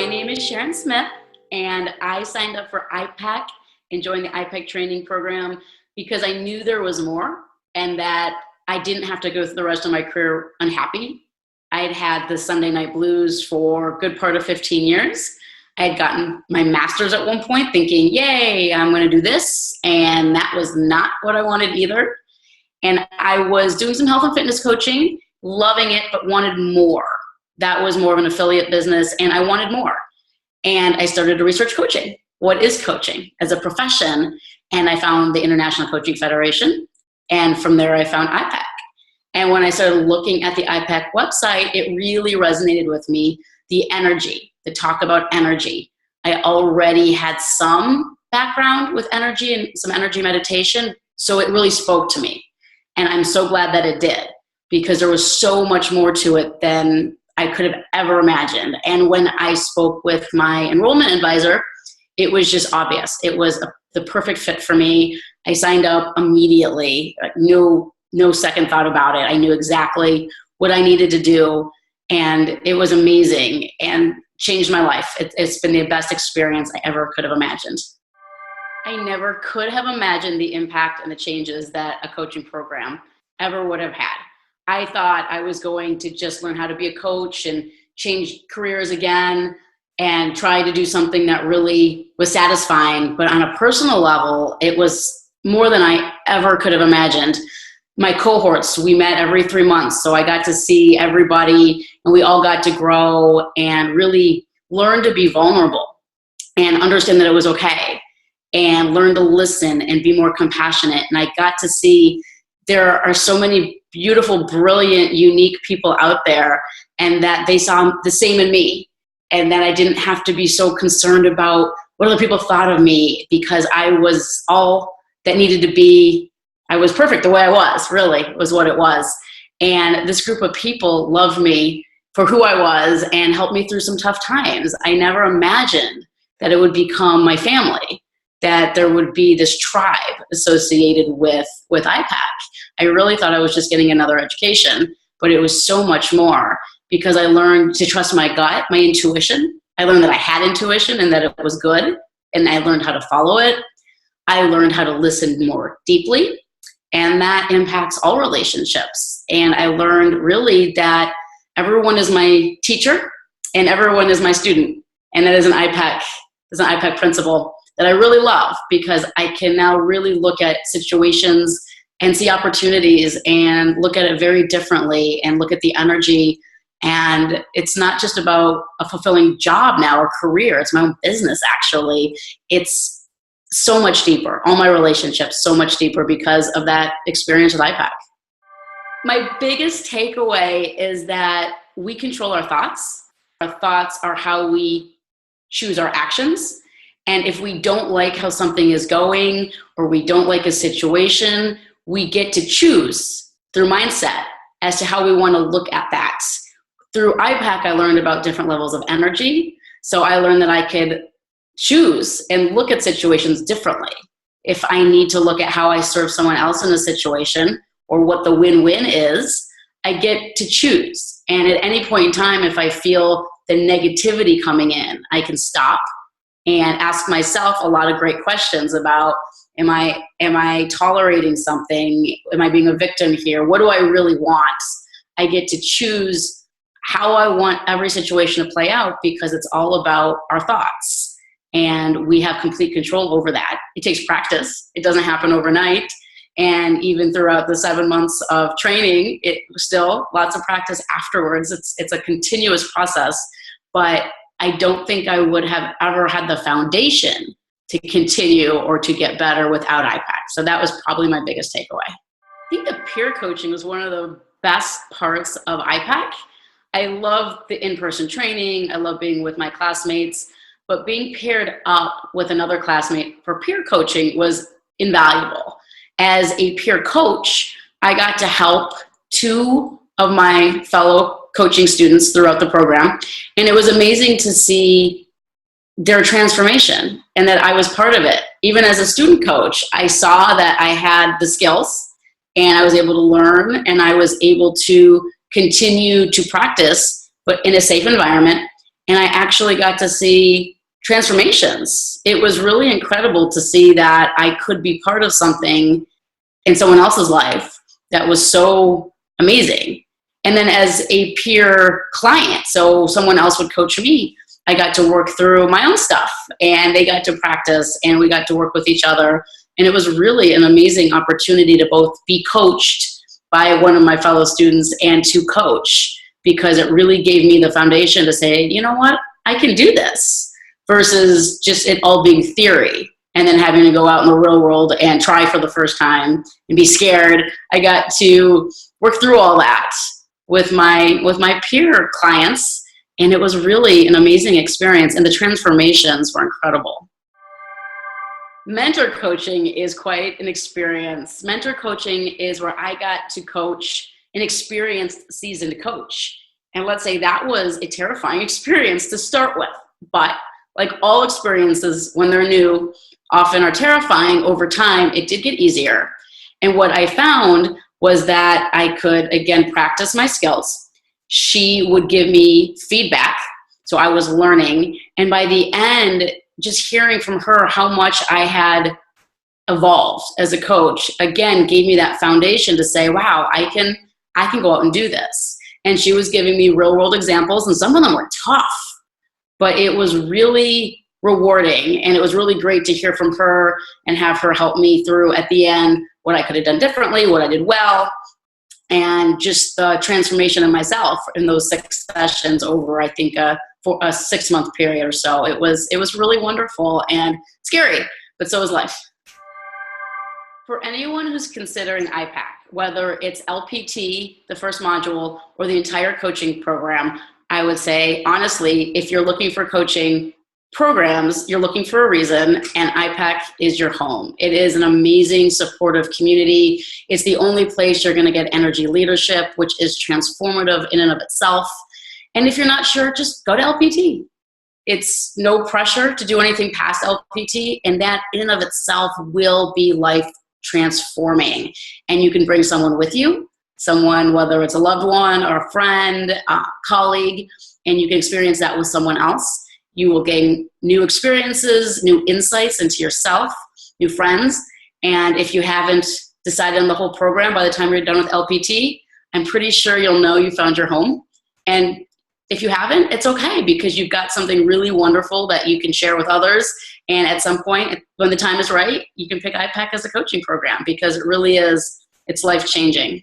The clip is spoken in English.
My name is Sharon Smith, and I signed up for iPEC and joined the iPEC training program because I knew there was more and that I didn't have to go through the rest of my career unhappy. I had had the Sunday night blues for a good part of 15 years. I had gotten my master's at one point thinking, yay, I'm going to do this. And that was not what I wanted either. And I was doing some health and fitness coaching, loving it, but wanted more. That was more of an affiliate business, and I wanted more. And I started to research coaching. What is coaching as a profession? And I found the International Coaching Federation. And from there, I found iPEC. And when I started looking at the iPEC website, it really resonated with me, the energy, the talk about energy. I already had some background with energy and some energy meditation, so it really spoke to me. And I'm so glad that it did, because there was so much more to it than I could have ever imagined. And when I spoke with my enrollment advisor, it was just obvious. It was the perfect fit for me. I signed up immediately, no second thought about it. I knew exactly what I needed to do, and it was amazing and changed my life. It's been the best experience I ever could have imagined. I never could have imagined the impact and the changes that a coaching program ever would have had. I thought I was going to just learn how to be a coach and change careers again and try to do something that really was satisfying. But on a personal level, it was more than I ever could have imagined. My cohorts, we met every 3 months, so I got to see everybody, and we all got to grow and really learn to be vulnerable and understand that it was okay, and learn to listen and be more compassionate. And I got to see there are so many beautiful, brilliant, unique people out there, and that they saw the same in me, and that I didn't have to be so concerned about what other people thought of me, because I was all that needed to be. I was perfect the way I was, really, was what it was. And this group of people loved me for who I was and helped me through some tough times. I never imagined that it would become my family, that there would be this tribe associated with iPEC. I really thought I was just getting another education, but it was so much more, because I learned to trust my gut, my intuition. I learned that I had intuition and that it was good, and I learned how to follow it. I learned how to listen more deeply, and that impacts all relationships. And I learned really that everyone is my teacher and everyone is my student, and that is an iPEC principle that I really love, because I can now really look at situations and see opportunities and look at it very differently and look at the energy. And it's not just about a fulfilling job now or career. It's my own business, actually. It's so much deeper. All my relationships, so much deeper because of that experience with iPEC. My biggest takeaway is that we control our thoughts. Our thoughts are how we choose our actions. And if we don't like how something is going, or we don't like a situation, we get to choose through mindset as to how we want to look at that. Through iPEC, I learned about different levels of energy. So I learned that I could choose and look at situations differently. If I need to look at how I serve someone else in a situation, or what the win-win is, I get to choose. And at any point in time, if I feel the negativity coming in, I can stop and ask myself a lot of great questions about, am I tolerating something? Am I being a victim here? What do I really want? I get to choose how I want every situation to play out, because it's all about our thoughts. And we have complete control over that. It takes practice. It doesn't happen overnight. And even throughout the 7 months of training, it was still lots of practice afterwards. It's a continuous process, but I don't think I would have ever had the foundation to continue or to get better without iPEC. So that was probably my biggest takeaway. I think the peer coaching was one of the best parts of iPEC. I love the in-person training. I love being with my classmates, but being paired up with another classmate for peer coaching was invaluable. As a peer coach, I got to help 2 of my fellow coaching students throughout the program. And it was amazing to see their transformation and that I was part of it. Even as a student coach, I saw that I had the skills and I was able to learn, and I was able to continue to practice, but in a safe environment, and I actually got to see transformations. It was really incredible to see that I could be part of something in someone else's life that was so amazing. And then as a peer client, so someone else would coach me, I got to work through my own stuff, and they got to practice, and we got to work with each other. And it was really an amazing opportunity to both be coached by one of my fellow students and to coach, because it really gave me the foundation to say, you know what, I can do this, versus just it all being theory and then having to go out in the real world and try for the first time and be scared. I got to work through all that with my peer clients, and it was really an amazing experience, and the transformations were incredible. Mentor coaching is quite an experience. Mentor coaching is where I got to coach an experienced, seasoned coach. And let's say that was a terrifying experience to start with. But like all experiences, when they're new, often are terrifying. Over time, it did get easier. And what I found was that I could, again, practice my skills. She would give me feedback, so I was learning. And by the end, just hearing from her how much I had evolved as a coach, again, gave me that foundation to say, wow, I can go out and do this. And she was giving me real world examples, and some of them were tough, but it was really rewarding. And it was really great to hear from her and have her help me through at the end what I could have done differently, what I did well, and just the transformation of myself in those 6 sessions over, I think, for a 6-month period or so. It was really wonderful and scary, but so is life. For anyone who's considering iPEC, whether it's LPT, the first module, or the entire coaching program, I would say, honestly, if you're looking for coaching programs, you're looking for a reason, and iPEC is your home. It is an amazing, supportive community. It's the only place you're going to get energy leadership, which is transformative in and of itself. And if you're not sure, just go to LPT. It's no pressure to do anything past LPT, and that in and of itself will be life transforming. And you can bring someone with you, someone, whether it's a loved one or a friend, a colleague, and you can experience that with someone else. You will gain new experiences, new insights into yourself, new friends. And if you haven't decided on the whole program by the time you're done with LPT, I'm pretty sure you'll know you found your home. And if you haven't, it's okay, because you've got something really wonderful that you can share with others. And at some point, when the time is right, you can pick iPEC as a coaching program, because it really is, it's life-changing.